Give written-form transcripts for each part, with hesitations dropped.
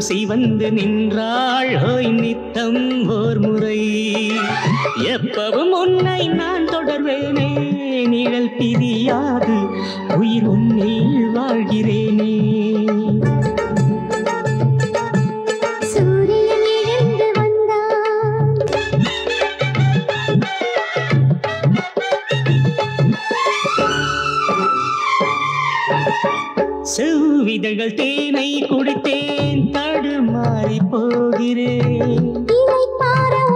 சிவந்து நின்றாள் ஓய் நித்தம் ஓர் முறை. எப்பவும் உன்னை நான் தொடர்வேனே, நிழல் பிரியாது உயிர் உன்னில் வாழ்கிறேனே. செவ்விதழ்கள் தேனை குடித்தேன், தடுமாறி போகிறேன்.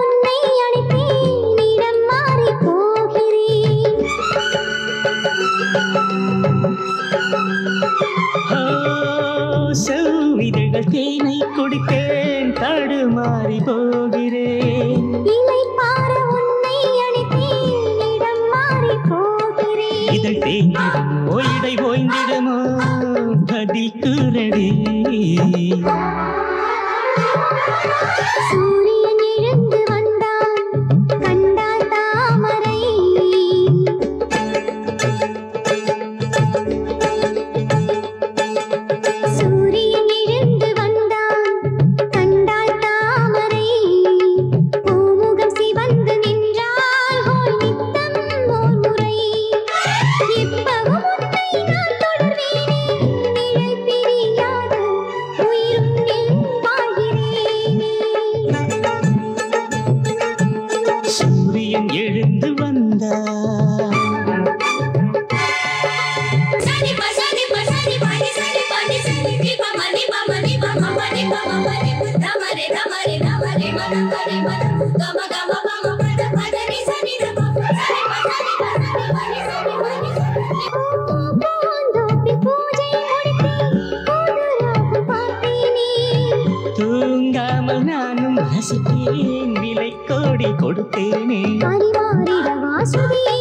உன்னை அழைத்தேன், இடம் மாறி போகிறேன். செவ்விதழ்கள் தேனை குடித்தேன், தடுமாறி போகிறேன். உன்னை அழைத்தேன், இடம் மாறி போகிறேன். இதழ் தேங்கிடும் ஓய்டை ஓய்ந்திடுமோ பதில் கூறடி. சூரியன் எழுந்து வந்தான், கண்டால் தாமரை. சூரியன் எழுந்து வந்தான், கண்டால் தாமரை. பூமுகம் சிவந்து நின்றால் போல் நித்தம் ஓர் முறை. எப்பவும் உன்னை நான் தொடர்வேனே, நிழல் பிரியாது உயிருன்னில் வாழ்கிறேனே. சூரியன் எழுந்து வந்தார். தூங்காமல் நானும் ரசித்தேன், விலை கோடி கொடுத்தேனே. அறிவாரிடவா சுதியே